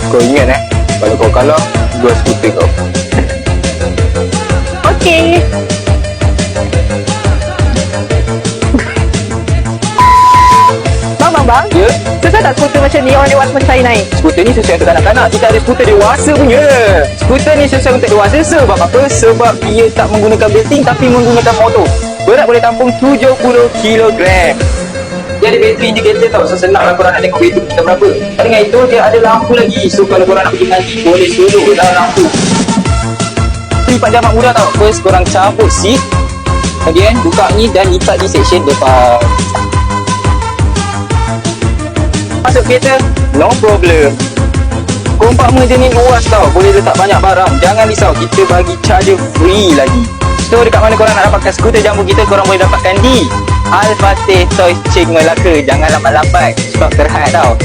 Kau ingat kalau kau kalah, jual skuter kau. Okey. Bang. Ya? Susah tak skuter macam ni orang dewasa macam saya naik? Skuter ni sesuai untuk kanak-kanak. Kita ada skuter dewasa punya. Skuter ni sesuai untuk dewasa. Sebab apa? Sebab dia tak menggunakan belting tapi menggunakan motor. Berat boleh tampung 70 kilogram. Dia ada bateri indicator tau. So senang lah korang nak tengok bateri kita berapa. Dengan itu dia ada lampu lagi. So kalau korang nak pergi ngaji boleh slow dalam lampu. Lipat jamak mudah tau. First korang cabut seat. Kemudian buka ni dan lipat di section depan. Masuk kereta, no problem. Kompakmen dia ni luas tau. Boleh letak banyak barang. Jangan risau, kita bagi charger free lagi. So dekat mana korang nak dapatkan skuter Jambu kita, korang boleh dapatkan di Al-Fatih Toys Cheng Melaka. Jangan lambat-lambat sebab terhad tau.